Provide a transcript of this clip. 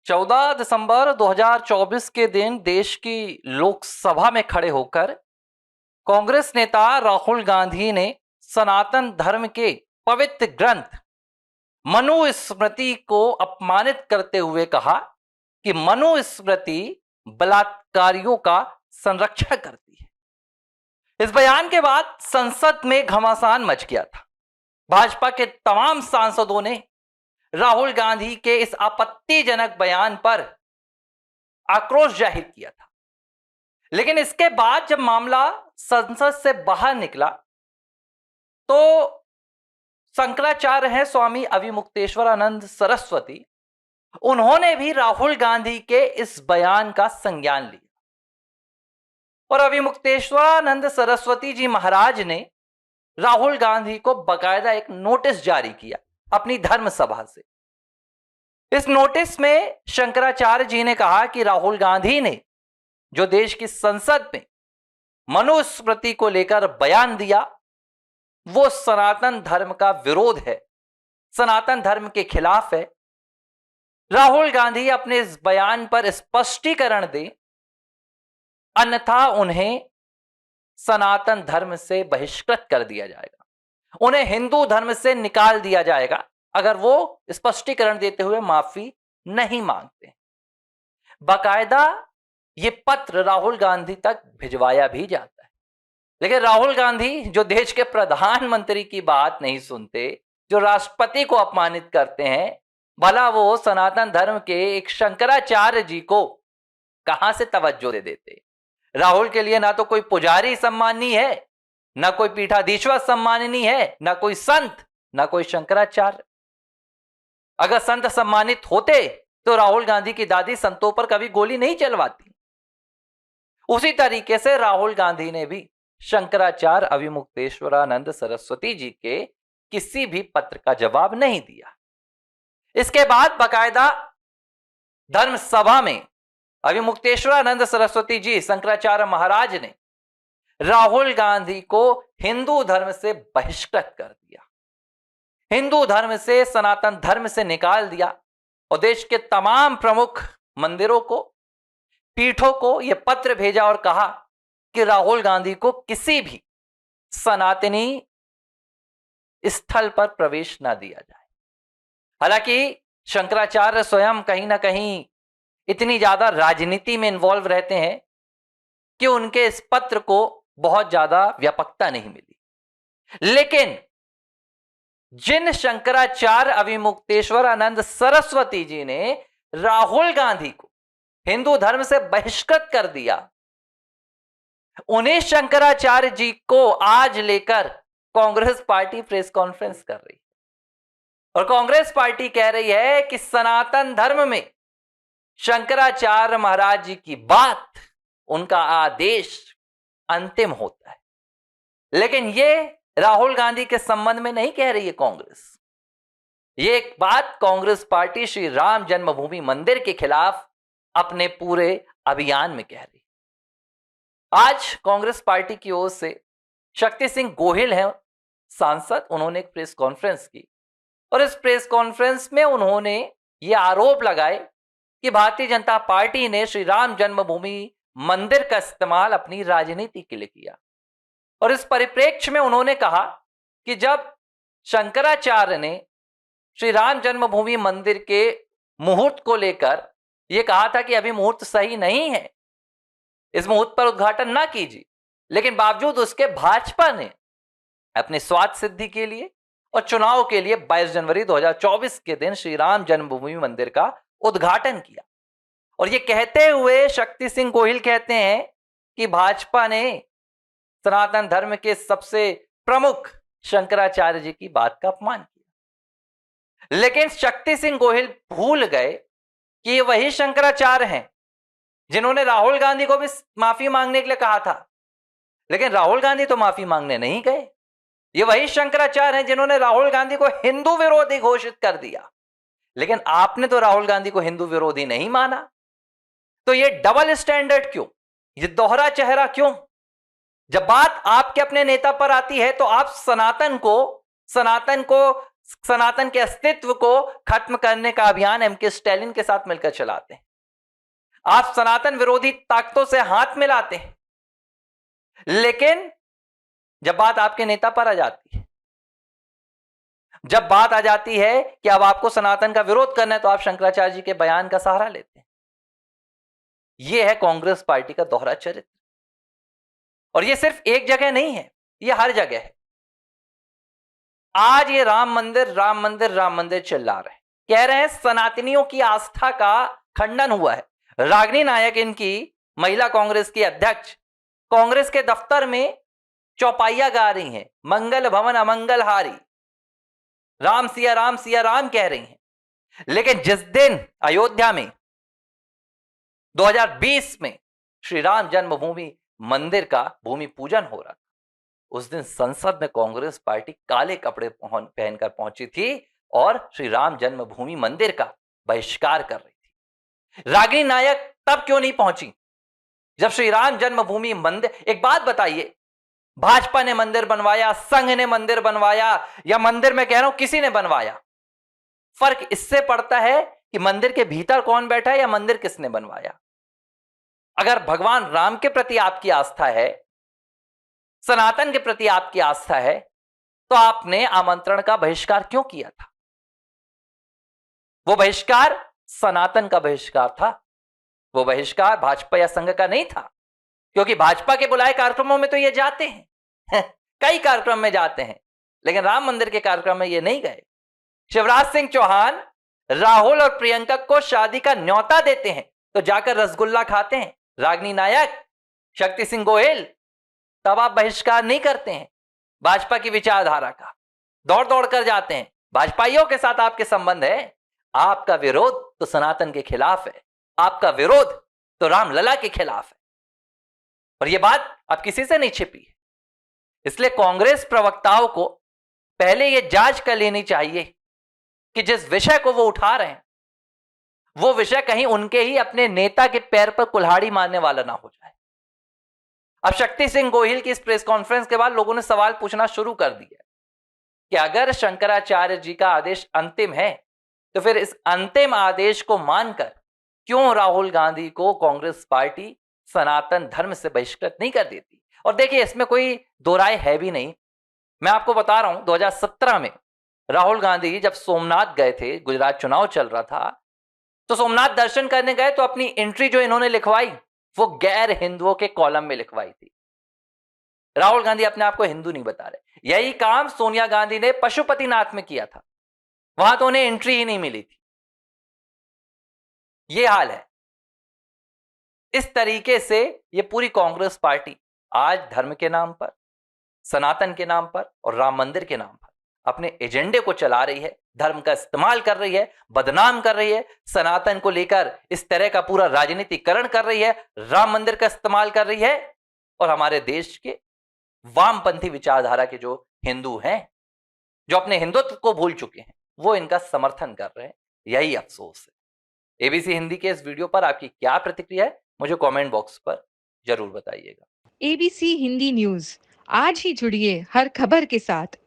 14 दिसंबर 2024 के दिन देश की लोकसभा में खड़े होकर कांग्रेस नेता राहुल गांधी ने सनातन धर्म के पवित्र ग्रंथ मनुस्मृति को अपमानित करते हुए कहा कि मनुस्मृति बलात्कारियों का संरक्षण करती है। इस बयान के बाद संसद में घमासान मच गया था। भाजपा के तमाम सांसदों ने राहुल गांधी के इस आपत्तिजनक बयान पर आक्रोश जाहिर किया था। लेकिन इसके बाद जब मामला संसद से बाहर निकला तो शंकराचार्य हैं स्वामी अविमुक्तेश्वरानंद सरस्वती, उन्होंने भी राहुल गांधी के इस बयान का संज्ञान लिया और अविमुक्तेश्वरानंद सरस्वती जी महाराज ने राहुल गांधी को बकायदा एक नोटिस जारी किया अपनी धर्म सभा से। इस नोटिस में शंकराचार्य जी ने कहा कि राहुल गांधी ने जो देश की संसद में मनुस्मृति को लेकर बयान दिया वो सनातन धर्म का विरोध है, सनातन धर्म के खिलाफ है। राहुल गांधी अपने इस बयान पर स्पष्टीकरण दें, अन्यथा उन्हें सनातन धर्म से बहिष्कृत कर दिया जाएगा, उन्हें हिंदू धर्म से निकाल दिया जाएगा अगर वो स्पष्टीकरण देते हुए माफी नहीं मांगते। बाकायदा ये पत्र राहुल गांधी तक भिजवाया भी जाता है, लेकिन राहुल गांधी जो देश के प्रधानमंत्री की बात नहीं सुनते, जो राष्ट्रपति को अपमानित करते हैं, भला वो सनातन धर्म के एक शंकराचार्य जी को कहां से तवज्जो दे देते। राहुल के लिए ना तो कोई पुजारी सम्माननीय है, ना कोई पीठाधीश्वर सम्माननीय है, ना कोई संत, ना कोई शंकराचार्य। अगर संत सम्मानित होते तो राहुल गांधी की दादी संतों पर कभी गोली नहीं चलवाती। उसी तरीके से राहुल गांधी ने भी शंकराचार्य अविमुक्तेश्वरानंद सरस्वती जी के किसी भी पत्र का जवाब नहीं दिया। इसके बाद बाकायदा धर्म सभा में अविमुक्तेश्वरानंद सरस्वती जी शंकराचार्य महाराज ने राहुल गांधी को हिंदू धर्म से बहिष्कृत कर दिया, हिंदू धर्म से, सनातन धर्म से निकाल दिया और देश के तमाम प्रमुख मंदिरों को, पीठों को यह पत्र भेजा और कहा कि राहुल गांधी को किसी भी सनातनी स्थल पर प्रवेश ना दिया जाए। हालांकि शंकराचार्य स्वयं कहीं ना कहीं इतनी ज्यादा राजनीति में इन्वॉल्व रहते हैं कि उनके इस पत्र को बहुत ज्यादा व्यापकता नहीं मिली। लेकिन जिन शंकराचार्य अविमुक्तेश्वरानंद सरस्वती जी ने राहुल गांधी को हिंदू धर्म से बहिष्कृत कर दिया, उन्हीं शंकराचार्य जी को आज लेकर कांग्रेस पार्टी प्रेस कॉन्फ्रेंस कर रही है और कांग्रेस पार्टी कह रही है कि सनातन धर्म में शंकराचार्य महाराज जी की बात, उनका आदेश अंतिम होता है। लेकिन ये राहुल गांधी के संबंध में नहीं कह रही है कांग्रेस। ये एक बात कांग्रेस पार्टी श्री राम जन्मभूमि मंदिर के खिलाफ अपने पूरे अभियान में कह रही है। आज कांग्रेस पार्टी की ओर से शक्ति सिंह गोहिल हैं सांसद, उन्होंने एक प्रेस कॉन्फ्रेंस की और इस प्रेस कॉन्फ्रेंस में उन्होंने ये आरोप लगाए कि भारतीय जनता पार्टी ने श्री राम जन्मभूमि मंदिर का इस्तेमाल अपनी राजनीति के लिए किया और इस परिप्रेक्ष्य में उन्होंने कहा कि जब शंकराचार्य ने श्री राम जन्मभूमि मंदिर के मुहूर्त को लेकर यह कहा था कि अभी मुहूर्त सही नहीं है, इस मुहूर्त पर उद्घाटन ना कीजिए, लेकिन बावजूद उसके भाजपा ने अपने स्वार्थ सिद्धि के लिए और चुनाव के लिए 22 जनवरी 2024 के दिन श्री राम जन्मभूमि मंदिर का उद्घाटन किया। और ये कहते हुए शक्ति सिंह गोहिल कहते हैं कि भाजपा ने सनातन धर्म के सबसे प्रमुख शंकराचार्य जी की बात का अपमान किया। लेकिन शक्ति सिंह गोहिल भूल गए कि ये वही शंकराचार्य हैं जिन्होंने राहुल गांधी को भी माफी मांगने के लिए कहा था, लेकिन राहुल गांधी तो माफी मांगने नहीं गए। ये वही शंकराचार्य हैं जिन्होंने राहुल गांधी को हिंदू विरोधी घोषित कर दिया, लेकिन आपने तो राहुल गांधी को हिंदू विरोधी नहीं माना। तो ये डबल स्टैंडर्ड क्यों, ये दोहरा चेहरा क्यों? जब बात आपके अपने नेता पर आती है तो आप सनातन को सनातन के अस्तित्व को खत्म करने का अभियान एमके स्टालिन के साथ मिलकर चलाते हैं। आप सनातन विरोधी ताकतों से हाथ मिलाते हैं, लेकिन जब बात आपके नेता पर आ जाती है, जब बात आ जाती है कि अब आपको सनातन का विरोध करना है, तो आप शंकराचार्य जी के बयान का सहारा लेते हैं। यह है कांग्रेस पार्टी का दोहरा चरित्र। और यह सिर्फ एक जगह नहीं है, यह हर जगह है। आज ये राम मंदिर राम मंदिर राम मंदिर चिल्ला रहे हैं, कह रहे हैं सनातनियों की आस्था का खंडन हुआ है। रागिनी नायक, इनकी महिला कांग्रेस की अध्यक्ष, कांग्रेस के दफ्तर में चौपाइया गा रही हैं, मंगल भवन अमंगल हारी, राम सिया राम कह रही हैं। लेकिन जिस दिन अयोध्या में 2020 में श्री राम जन्मभूमि मंदिर का भूमि पूजन हो रहा था, उस दिन संसद में कांग्रेस पार्टी काले कपड़े पहनकर पहुंची थी और श्री राम जन्मभूमि मंदिर का बहिष्कार कर रही थी। रागिनी नायक तब क्यों नहीं पहुंची जब श्री राम जन्मभूमि मंदिर, एक बात बताइए, भाजपा ने मंदिर बनवाया, संघ ने मंदिर बनवाया, या मंदिर में कह रहा हूं किसी ने बनवाया, फर्क इससे पड़ता है कि मंदिर के भीतर कौन बैठा है या मंदिर किसने बनवाया। अगर भगवान राम के प्रति आपकी आस्था है, सनातन के प्रति आपकी आस्था है, तो आपने आमंत्रण का बहिष्कार क्यों किया था? वो बहिष्कार सनातन का बहिष्कार था, वो बहिष्कार भाजपा या संघ का नहीं था। क्योंकि भाजपा के बुलाए कार्यक्रमों में तो ये जाते हैं कई कार्यक्रम में जाते हैं, लेकिन राम मंदिर के कार्यक्रम में ये नहीं गए। शिवराज सिंह चौहान राहुल और प्रियंका को शादी का न्योता देते हैं तो जाकर रसगुल्ला खाते हैं। रागिनी नायक, शक्ति सिंह गोयल, तब आप बहिष्कार नहीं करते हैं भाजपा की विचारधारा का, दौड़ दौड़ कर जाते हैं। भाजपाइयों के साथ आपके संबंध है, आपका विरोध तो सनातन के खिलाफ है, आपका विरोध तो रामलला के खिलाफ है, और यह बात अब किसी से नहीं छिपी है। इसलिए कांग्रेस प्रवक्ताओं को पहले यह जांच कर लेनी चाहिए कि जिस विषय को वो उठा रहे हैं, वो विषय कहीं उनके ही अपने नेता के पैर पर कुल्हाड़ी मारने वाला ना हो जाए। अब शक्ति सिंह गोहिल की इस प्रेस कॉन्फ्रेंस के बाद लोगों ने सवाल पूछना शुरू कर दिया कि अगर शंकराचार्य जी का आदेश अंतिम है, तो फिर इस अंतिम आदेश को मानकर क्यों राहुल गांधी को कांग्रेस पार्टी सनातन धर्म से बहिष्कृत नहीं कर देती? और देखिए, इसमें कोई दो राय है भी नहीं। मैं आपको बता रहा हूं, 2017 में राहुल गांधी जब सोमनाथ गए थे, गुजरात चुनाव चल रहा था, तो सोमनाथ दर्शन करने गए तो अपनी एंट्री जो इन्होंने लिखवाई, वो गैर हिंदुओं के कॉलम में लिखवाई थी। राहुल गांधी अपने आप को हिंदू नहीं बता रहे। यही काम सोनिया गांधी ने पशुपतिनाथ में किया था, वहां तो उन्हें एंट्री ही नहीं मिली थी। यह हाल है। इस तरीके से ये पूरी कांग्रेस पार्टी आज धर्म के नाम पर, सनातन के नाम पर और राम मंदिर के नाम पर अपने एजेंडे को चला रही है, धर्म का इस्तेमाल कर रही है, बदनाम कर रही है, सनातन को लेकर इस तरह का पूरा राजनीतिकरण कर रही है, राम मंदिर का इस्तेमाल कर रही है, और हमारे देश के वामपंथी विचारधारा के जो हिंदू हैं, जो अपने हिंदुत्व को भूल चुके हैं, वो इनका समर्थन कर रहे हैं। यही अफसोस है। एबीसी हिंदी के इस वीडियो पर आपकी क्या प्रतिक्रिया है, मुझे कमेंट बॉक्स पर जरूर बताइएगा। एबीसी हिंदी न्यूज, आज ही जुड़िए हर खबर के साथ